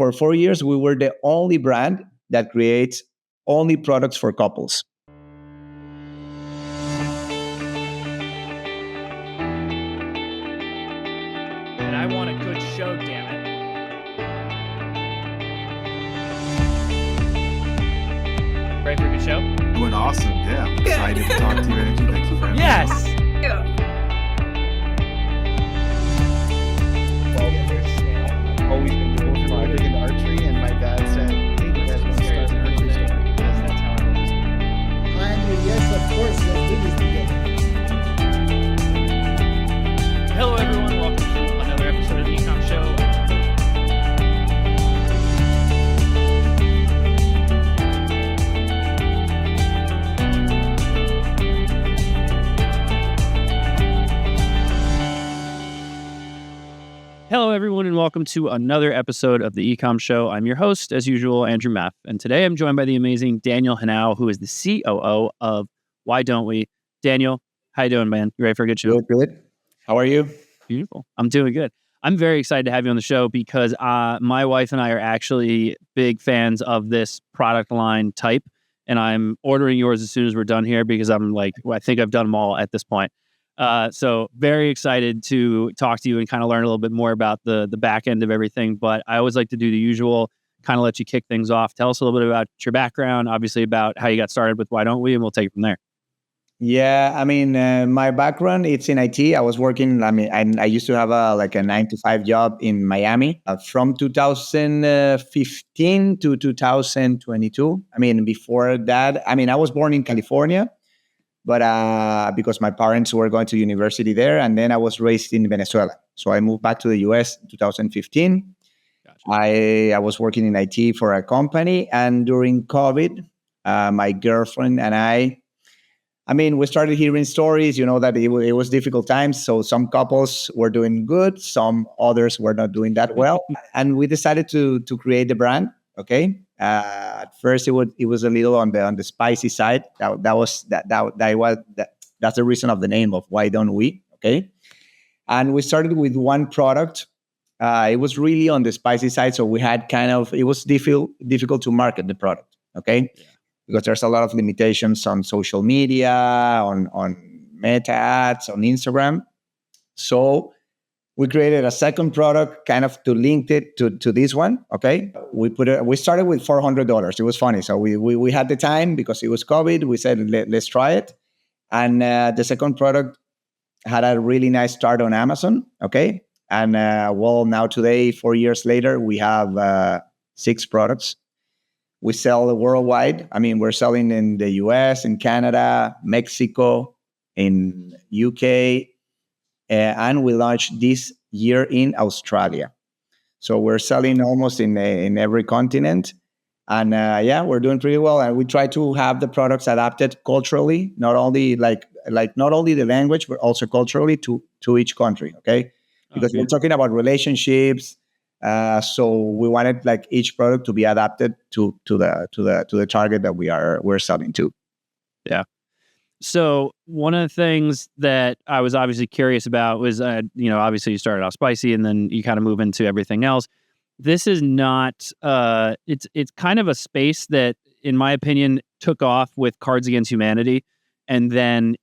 for 4 years, we were the only brand that creates only products for couples. And I want a good show, damn it. Ready for a good show? Doing awesome, yeah. I'm excited to talk to you, Andrew. Thank you for having me. Yes! I've always been doing big into archery, and my dad said, hey, you guys want to start an archery store? That's how I was. Andrew, yes, of course, let's do this together. Hello, everyone. Welcome to another episode of the Ecomm Show. Hello, everyone, and welcome to another episode of the Ecomm Show. I'm your host, as usual, Andrew Maff, and today I'm joined by the amazing Daniel Henao, who is the COO of Why Don't We? Daniel, how you doing, man? You ready for a good show? Good. How are you? Beautiful. I'm doing good. I'm very excited to have you on the show because my wife and I are actually big fans of this product line type, and I'm ordering yours as soon as we're done here because I'm like, well, I think I've done them all at this point. So very excited to talk to you and kind of learn a little bit more about the back end of everything. But I always like to do the usual, kind of let you kick things off. Tell us a little bit about your background, obviously about how you got started with Why Don't We, and we'll take it from there. Yeah, I mean, my background, it's in IT. I was working, I used to have a 9-to-5 job in Miami from 2015 to 2022. I mean, before that, I was born in California, but because my parents were going to university there, and then I was raised in Venezuela. So I moved back to the US in 2015. Gotcha. I was working in IT for a company, and during COVID, my girlfriend and we started hearing stories, that it was difficult times. So some couples were doing good, some others were not doing that well. And we decided to create the brand. Okay. At first it was a little on the spicy side. That's the reason of the name of Why Don't We? Okay. And we started with one product. It was really on the spicy side. So we had it was difficult to market the product. Okay. Yeah. Because there's a lot of limitations on social media, on meta ads, on Instagram. So we created a second product kind of to link it to this one. Okay. We started with $400. It was funny. So we had the time because it was COVID. We said, let's try it. And the second product had a really nice start on Amazon. Okay. And now today, 4 years later, we have 6 products. We sell worldwide. We're selling in the US, in Canada, Mexico, in UK, and we launched this year in Australia. So we're selling almost in every continent, and we're doing pretty well. And we try to have the products adapted culturally, not only not only the language, but also culturally to each country. Okay, because we're talking about relationships. So we wanted each product to be adapted to the target that we're selling to. Yeah. So one of the things that I was obviously curious about was, obviously you started off spicy and then you kind of move into everything else. This is not, it's kind of a space that, in my opinion, took off with Cards Against Humanity. And then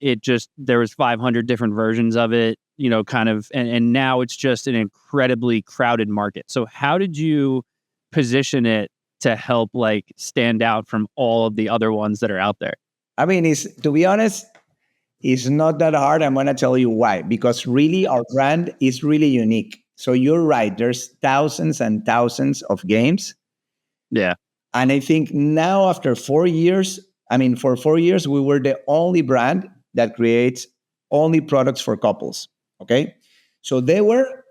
there was 500 different versions of it, and now it's just an incredibly crowded market. So how did you position it to help stand out from all of the other ones that are out there? To be honest, it's not that hard. I'm going to tell you why. Because really, our brand is really unique. So you're right. There's thousands and thousands of games. Yeah. And I think now after 4 years, for 4 years, we were the only brand that creates only products for couples. Okay. So they were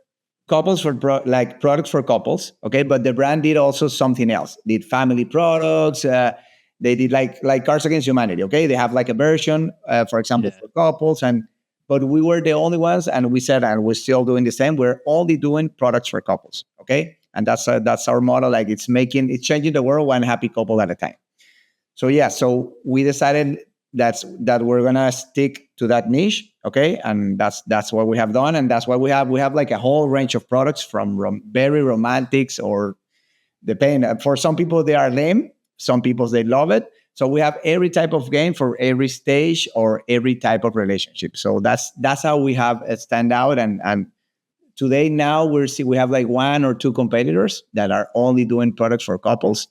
couples for products for couples. Okay. But the brand did also something else. Did family products. They did like Cards Against Humanity. Okay. They have a version, for example, for couples. But we were the only ones. And we said, and we're still doing the same. We're only doing products for couples. Okay. And that's our model. It's changing the world one happy couple at a time. So so we decided that we're gonna stick to that niche, okay, and that's what we have done, and that's why we have a whole range of products from very romantics or depending. For some people, they are lame. Some people, they love it. So we have every type of game for every stage or every type of relationship. So that's how we have it stand out. And today now we have like one or two competitors that are only doing products for couples.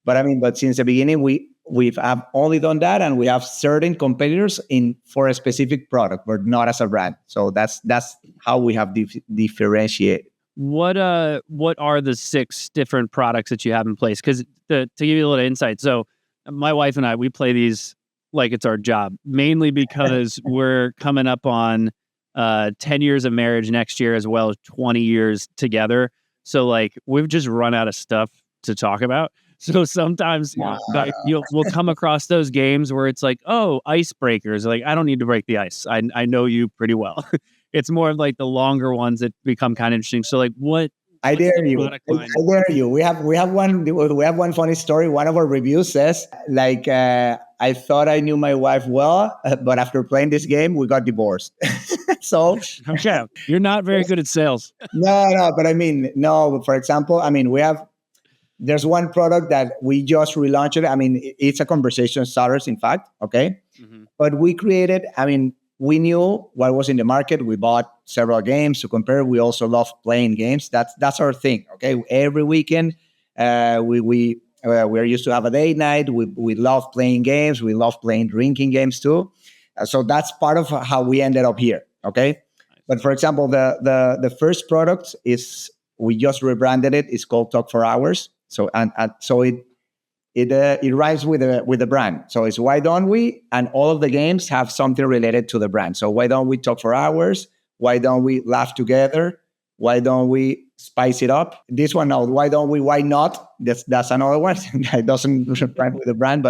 But since the beginning, we've have only done that, and we have certain competitors for a specific product, but not as a brand. So that's how we have differentiate. What are the 6 different products that you have in place? Because to give you a little insight, so my wife and I, we play these like it's our job, mainly because we're coming up on 10 years of marriage next year, as well as 20 years together. So like we've just run out of stuff to talk about. So sometimes we'll come across those games where it's like, oh, icebreakers. Like, I don't need to break the ice. I know you pretty well. It's more of like the longer ones that become kind of interesting. So like what? I dare you. I dare you. We have one funny story. One of our reviews says like, I thought I knew my wife well, but after playing this game, we got divorced. So okay, you're not very good at sales. No. But no. For example, there's one product that we just relaunched it. It's a conversation starters, in fact. Okay. Mm-hmm. But we created, we knew what was in the market. We bought several games to compare. We also love playing games. That's our thing. Okay. Every weekend, we're used to have a date night. We love playing games. We love playing drinking games too. So that's part of how we ended up here. Okay. But for example, the first product we just rebranded it. It's called Talk for Hours. So so it rhymes with the brand. So it's why don't we? And all of the games have something related to the brand. So why don't we talk for hours? Why don't we laugh together? Why don't we spice it up? This one, no. Why don't we? Why not? That's another one that doesn't rhyme with the brand.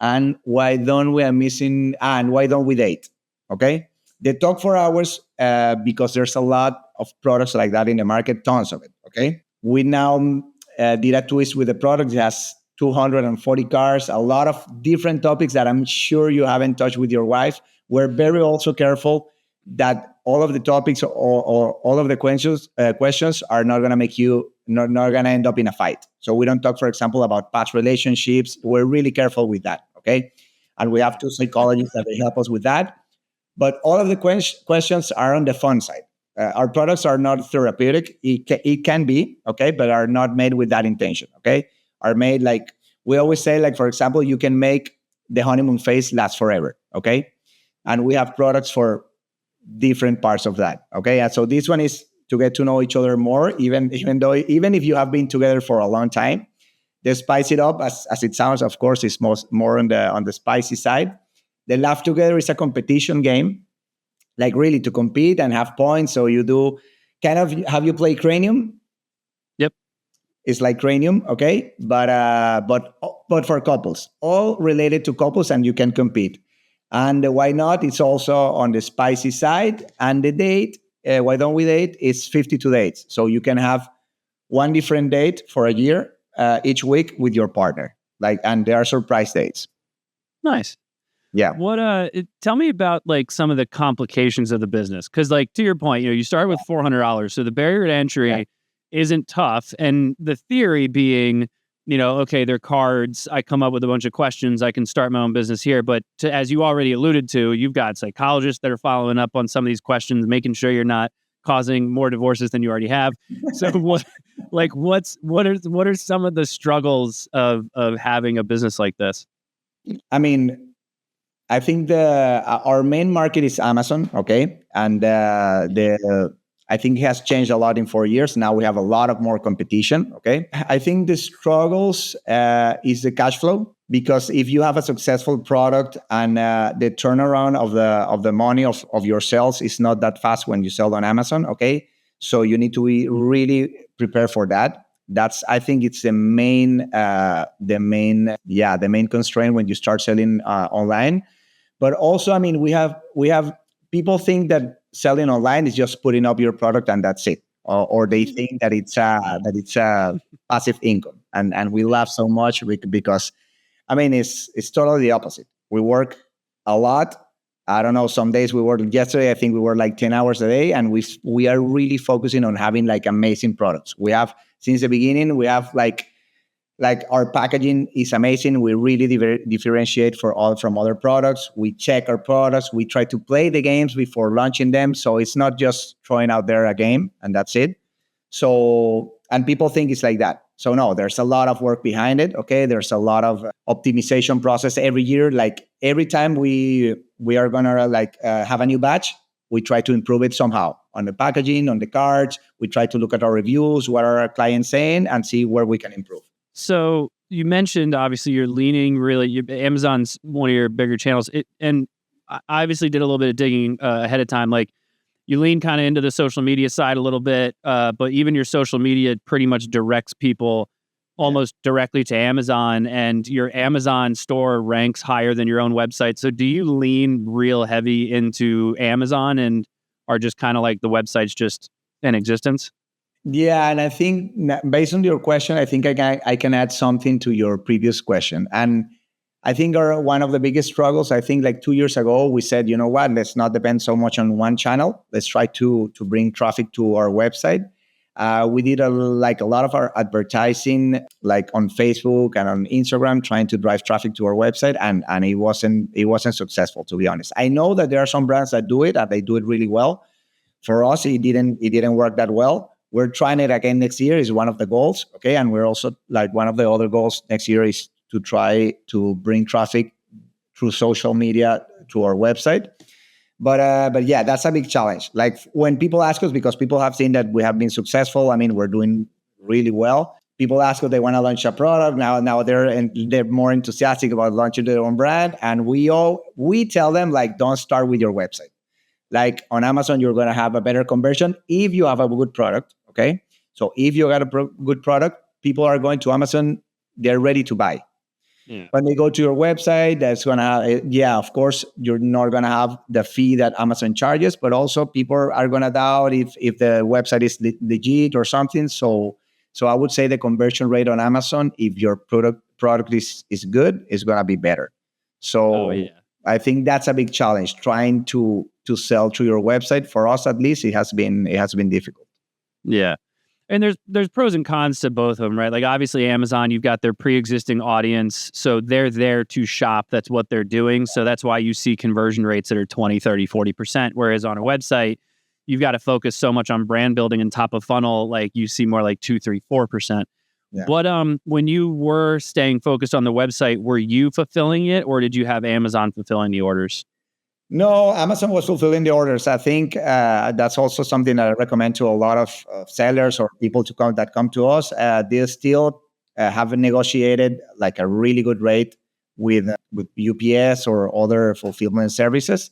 And why don't we? And why don't we date? Okay. They talk for hours because there's a lot of products like that in the market, tons of it. Okay. We now did a twist with the product. It has 240 cards, a lot of different topics that I'm sure you haven't touched with your wife. We're very also careful that all of the topics or all of the questions are not going to make you not going to end up in a fight. So we don't talk, for example, about past relationships. We're really careful with that. Okay. And we have 2 psychologists that they help us with that. But all of the questions are on the fun side. Our products are not therapeutic. It can be, okay, but are not made with that intention, okay? Are made like, we always say, like, for example, you can make the honeymoon phase last forever, okay? And we have products for different parts of that, okay? And so this one is to get to know each other more, even if you have been together for a long time. They spice it up, as it sounds, of course, it's more on the spicy side. The Laugh Together is a competition game, like really to compete and have points. So you do have you played Cranium? Yep. It's like Cranium, okay? But for couples, all related to couples, and you can compete. And why not? It's also on the spicy side. And the date, why don't we date? It's 52 dates. So you can have one different date for a year, each week with your partner. And there are surprise dates. Nice. Yeah. Tell me about like some of the complications of the business. Cause like to your point, you start with $400. So the barrier to entry isn't tough. And the theory being, okay, they're cards. I come up with a bunch of questions. I can start my own business here. But as you already alluded to, you've got psychologists that are following up on some of these questions, making sure you're not causing more divorces than you already have. So what are some of the struggles of having a business like this? I think our main market is Amazon, okay? And I think it has changed a lot in 4 years. Now we have a lot of more competition, okay? I think the struggles is the cash flow, because if you have a successful product and the turnaround of the money of your sales is not that fast when you sell on Amazon, okay? So you need to be really prepared for that. I think it's the main constraint when you start selling online. But also, we have people think that selling online is just putting up your product and that's it, or they think that it's a passive income, and we laugh so much because, it's totally the opposite. We work a lot. I don't know. Some days we worked yesterday. I think we were like 10 hours a day, and we are really focusing on having like amazing products. We have since the beginning. We have like Like our packaging is amazing. We really differentiate from other products. We check our products. We try to play the games before launching them. So it's not just throwing out there a game and that's it. So, and people think it's like that. So no, there's a lot of work behind it. Okay. There's a lot of optimization process every year. Like every time we are going to have a new batch, we try to improve it somehow on the packaging, on the cards. We try to look at our reviews, what are our clients saying, and see where we can improve. So you mentioned, obviously, you're leaning Amazon's one of your bigger channels. And I obviously did a little bit of digging ahead of time. Like you lean kind of into the social media side a little bit, but even your social media pretty much directs people almost directly to Amazon, and your Amazon store ranks higher than your own website. So do you lean real heavy into Amazon and are just kind of like the website's just in existence? Yeah, and I think based on your question, I think I can add something to your previous question. And I think one of the biggest struggles, I think like 2 years ago, we said, you know what, let's not depend so much on one channel. Let's try to bring traffic to our website. We did a lot of our advertising like on Facebook and on Instagram, trying to drive traffic to our website, and it wasn't successful, to be honest. I know that there are some brands that do it and they do it really well. For us, it didn't work that well. We're trying it again next year is one of the goals. Okay. And we're also one of the other goals next year is to try to bring traffic through social media to our website. But yeah, that's a big challenge. Like when people ask us, because people have seen that we have been successful. I mean, we're doing really well. People ask if they want to launch a product. Now they're more enthusiastic about launching their own brand. And we tell them don't start with your website. Like on Amazon, you're going to have a better conversion if you have a good product. Okay. So if you got a good product, people are going to Amazon, they're ready to buy. Yeah. When they go to your website, that's going to, of course, you're not going to have the fee that Amazon charges, but also people are going to doubt if the website is legit or something. So I would say the conversion rate on Amazon, if your product is good, is going to be better. So I think that's a big challenge, trying to sell through your website. For us, at least, it has been difficult. Yeah. And there's pros and cons to both of them, right? Like obviously Amazon, you've got their pre-existing audience, so they're there to shop. That's what they're doing. So that's why you see conversion rates that are 20, 30, 40%. Whereas on a website, you've got to focus so much on brand building and top of funnel, like you see more like 2, 3, 4%. Yeah. But when you were staying focused on the website, were you fulfilling it or did you have Amazon fulfilling the orders? No, Amazon was fulfilling the orders. I think that's also something that I recommend to a lot of sellers or people that come to us. They still have negotiated like a really good rate with UPS or other fulfillment services,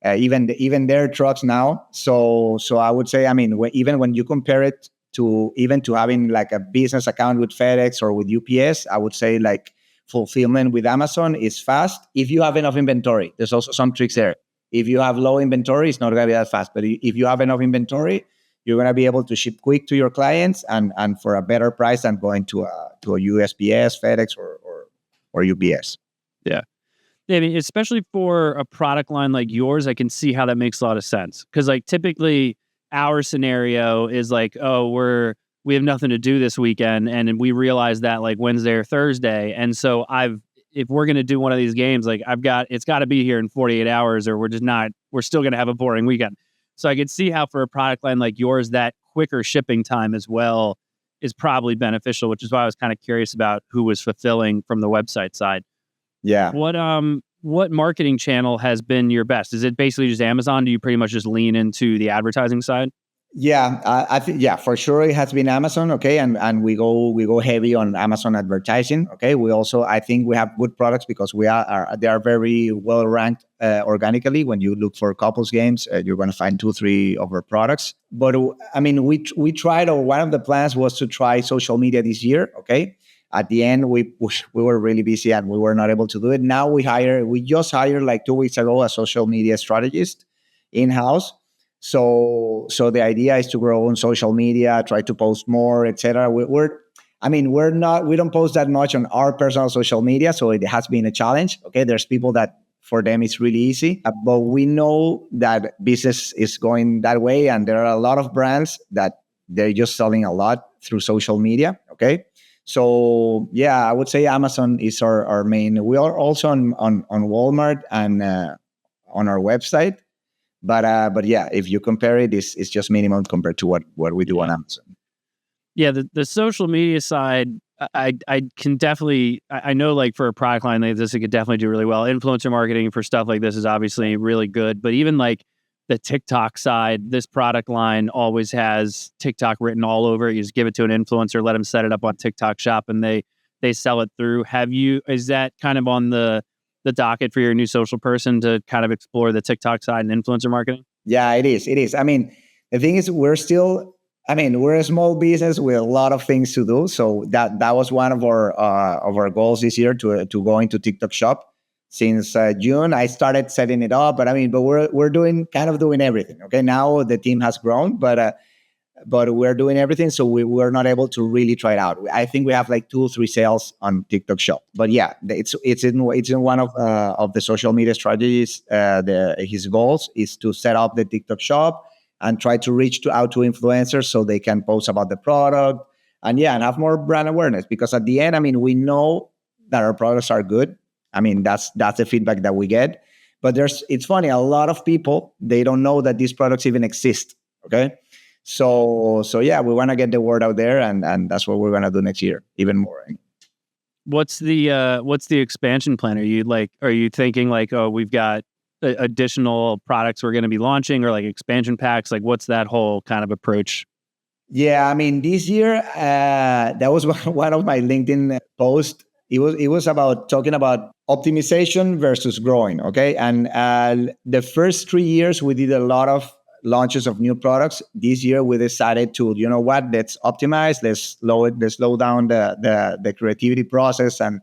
even their trucks now. So I would say, I mean, even when you compare it to having like a business account with FedEx or with UPS, I would say like fulfillment with Amazon is fast if you have enough inventory. There's also some tricks there. If you have low inventory, it's not going to be that fast. But if you have enough inventory, you're going to be able to ship quick to your clients and for a better price than going to a USPS, FedEx, or UPS. Yeah. I mean, especially for a product line like yours, I can see how that makes a lot of sense. Because like typically our scenario is like, we have nothing to do this weekend, and we realize that like Wednesday or Thursday, and so if we're going to do one of these games, like it's got to be here in 48 hours, or we're still going to have a boring weekend. So I could see how for a product line like yours, that quicker shipping time as well is probably beneficial, which is why I was kind of curious about who was fulfilling from the website side. Yeah. What marketing channel has been your best? Is it basically just Amazon? Do you pretty much just lean into the advertising side? Yeah, I think for sure it has been Amazon. Okay, and we go heavy on Amazon advertising. Okay, I think we have good products because they are very well ranked organically. When you look for couples games, you're going to find 2, 3 of our products. But I mean, we tried, or one of the plans was to try social media this year. Okay, at the end we were really busy and we were not able to do it. Now we just hired like 2 weeks ago a social media strategist in-house. So the idea is to grow on social media, try to post more, etc. We don't post that much on our personal social media, so it has been a challenge. Okay, there's people that for them it's really easy, but we know that business is going that way, and there are a lot of brands that they're just selling a lot through social media. Okay, So yeah, I would say Amazon is our main. We are also on Walmart and on our website. But yeah, if you compare it, it's just minimum compared to what we do on Amazon. Yeah, the social media side, I can definitely, I know like for a product line like this, it could definitely do really well. Influencer marketing for stuff like this is obviously really good, but even like the TikTok side, this product line always has TikTok written all over it. You just give it to an influencer, let them set it up on TikTok Shop, and they sell it through. Is that kind of on the docket for your new social person to kind of explore the TikTok side and influencer marketing? Yeah, it is. It is. I mean, the thing is, we're a small business with a lot of things to do. So that was one of our goals this year to go into TikTok Shop. Since June, I started setting it up, but we're doing everything. Okay, now the team has grown, but we're doing everything, so we're not able to really try it out. I think we have like 2 or 3 sales on TikTok Shop, but yeah, it's in one of the social media strategies. His goals is to set up the TikTok Shop and try to reach out to influencers so they can post about the product and have more brand awareness. Because at the end, we know that our products are good. That's the feedback that we get. But it's funny, a lot of people, they don't know that these products even exist. Okay. So yeah, we want to get the word out there, and that's what we're going to do next year, even more. What's the expansion plan? Are you thinking like, oh, we've got additional products we're going to be launching, or like expansion packs? Like, what's that whole kind of approach? Yeah, this year, that was one of my LinkedIn posts. It was about talking about optimization versus growing. Okay, and the first 3 years we did a lot of launches of new products. This year we decided to, let's optimize, let's slow down the creativity process, and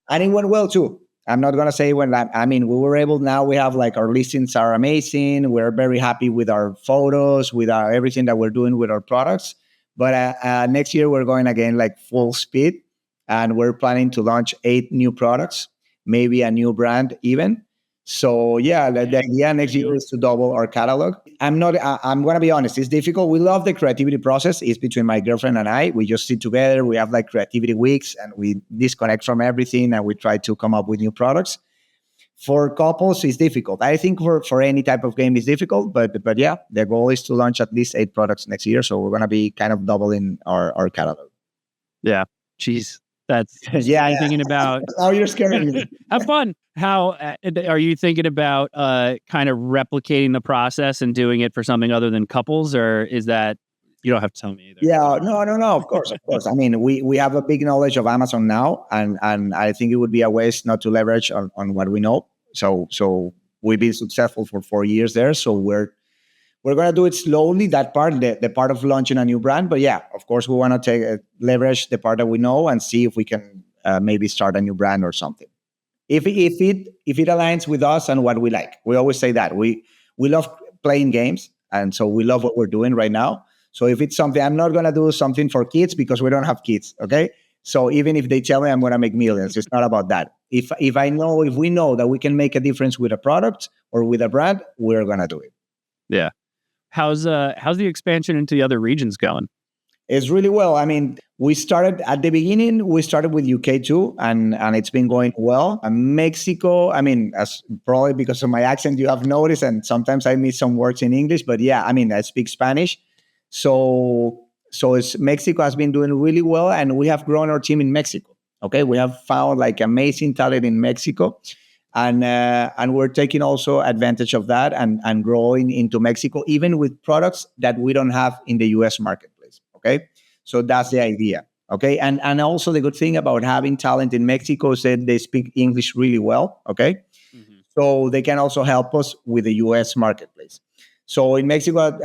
and it went well too. I'm not gonna say when. We were able. Now we have like our listings are amazing. We're very happy with our photos, with everything that we're doing with our products. But next year we're going again like full speed, and we're planning to launch 8 new products, maybe a new brand even. So yeah, the idea next year is to double our catalog. I'm going to be honest. It's difficult. We love the creativity process. It's between my girlfriend and I. We just sit together. We have like creativity weeks, and we disconnect from everything, and we try to come up with new products. For couples, it's difficult. I think for any type of game, it's difficult. But yeah, the goal is to launch at least 8 products next year. So we're going to be kind of doubling our catalog. Yeah. Jeez. That's thinking about how you're scaring me. Have fun. How are you thinking about kind of replicating the process and doing it for something other than couples, or is that you don't have to tell me either? Yeah, no. Of course. We have a big knowledge of Amazon now, and I think it would be a waste not to leverage on what we know. So we've been successful for 4 years there. So we're going to do it slowly, that part, the part of launching a new brand. But yeah, of course, we want to leverage the part that we know and see if we can maybe start a new brand or something. If it aligns with us and what we like. We always say that. We love playing games, and so we love what we're doing right now. So if it's something, I'm not going to do something for kids because we don't have kids, okay? So even if they tell me I'm going to make millions, it's not about that. If we know that we can make a difference with a product or with a brand, we're going to do it. Yeah. How's the expansion into the other regions going? It's really well. We started at the beginning. We started with UK too, and it's been going well. And Mexico. As probably because of my accent, you have noticed, and sometimes I miss some words in English. But yeah, I speak Spanish, so Mexico has been doing really well, and we have grown our team in Mexico. Okay, we have found like amazing talent in Mexico. And we're taking also advantage of that and growing into Mexico, even with products that we don't have in the US marketplace. Okay. So that's the idea. Okay. And also the good thing about having talent in Mexico is that they speak English really well. Okay. Mm-hmm. So they can also help us with the US marketplace. So in Mexico,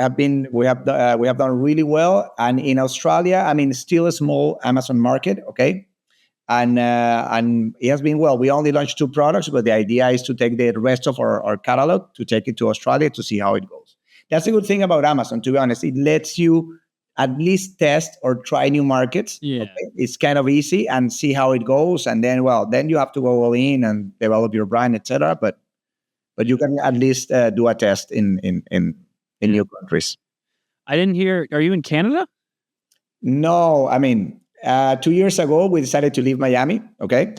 we have done really well. And in Australia, still a small Amazon market. Okay. And it has been well. We only launched 2 products, but the idea is to take the rest of our catalog, to take it to Australia to see how it goes. That's a good thing about Amazon, to be honest. It lets you at least test or try new markets. Yeah. Okay? It's kind of easy and see how it goes. And then you have to go all in and develop your brand, etc. But you can at least do a test in new countries. I didn't hear. Are you in Canada? No, 2 years ago, we decided to leave Miami, okay?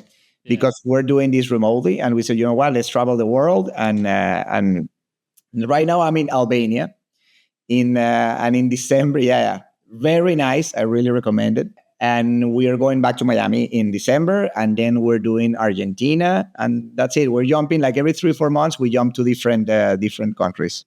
Because we're doing this remotely. And we said, you know what, let's travel the world. And right now I'm in Albania. And in December, very nice. I really recommend it. And we are going back to Miami in December, and then we're doing Argentina, and that's it. We're jumping like every 3-4 months. We jump to different countries.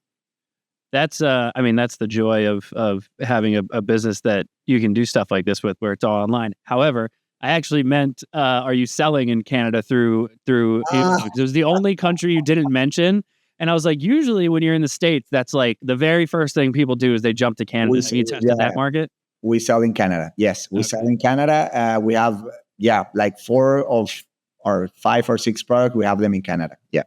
That's that's the joy of having a business that you can do stuff like this with, where it's all online. However, I actually meant, are you selling in Canada through? It was the only country you didn't mention. And I was like, usually when you're in the States, that's like the very first thing people do is they jump to Canada. Have you tested that market? We sell in Canada. Yes, we sell in Canada. We have, like 4 of our 5 or 6 products. We have them in Canada. Yeah.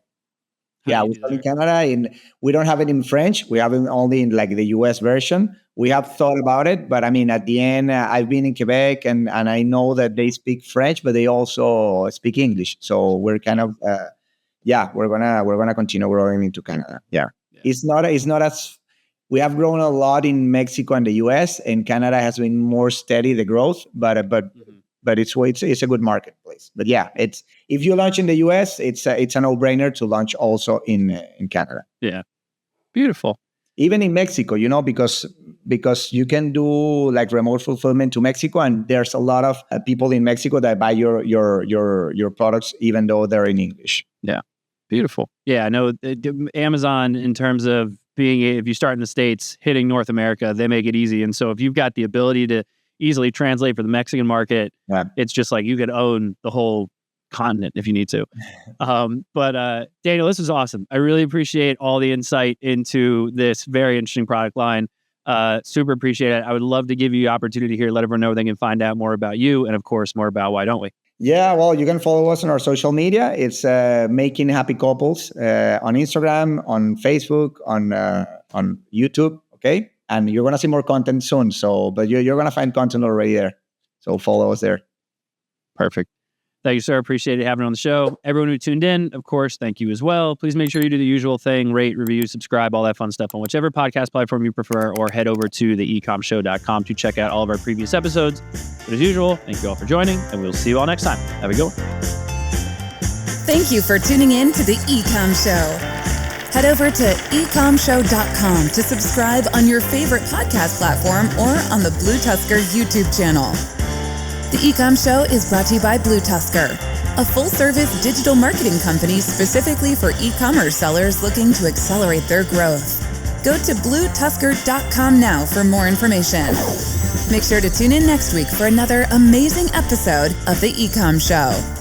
We sell in Canada. And we don't have it in French. We have it only in like the US version. We have thought about it. But I mean, at the end, I've been in Quebec and I know that they speak French, but they also speak English. So we're kind of, we're gonna continue growing into Canada. Yeah. It's not as we have grown a lot in Mexico and the US, and Canada has been more steady, the growth, but it's a good marketplace. But yeah, it's, if you launch in the US, it's a no-brainer to launch also in Canada. Yeah. Beautiful. Even in Mexico, because you can do like remote fulfillment to Mexico, and there's a lot of people in Mexico that buy your products even though they're in English. Yeah. Beautiful. Yeah, I know Amazon, in terms of if you start in the States, hitting North America, they make it easy. And so if you've got the ability to easily translate for the Mexican market, it's just like you could own the whole continent if you need to. But Daniel, this was awesome. I really appreciate all the insight into this very interesting product line. Super appreciate it. I would love to give you the opportunity here, let everyone know they can find out more about you and, of course, more about Why Don't We? Yeah, well, you can follow us on our social media. It's Making Happy Couples on Instagram, on Facebook, on YouTube. Okay, and you're gonna see more content soon. But you're gonna find content already there. So follow us there. Perfect. Thank you, sir. Appreciate it having on the show. Everyone who tuned in, of course, thank you as well. Please make sure you do the usual thing: rate, review, subscribe, all that fun stuff on whichever podcast platform you prefer, or head over to the ecommshow.com to check out all of our previous episodes. But as usual, thank you all for joining, and we'll see you all next time. Have a good one. Thank you for tuning in to the Ecomm Show. Head over to ecommshow.com to subscribe on your favorite podcast platform or on the BlueTuskr YouTube channel. The Ecomm Show is brought to you by BlueTuskr, a full-service digital marketing company specifically for e-commerce sellers looking to accelerate their growth. Go to BlueTuskr.com now for more information. Make sure to tune in next week for another amazing episode of The Ecomm Show.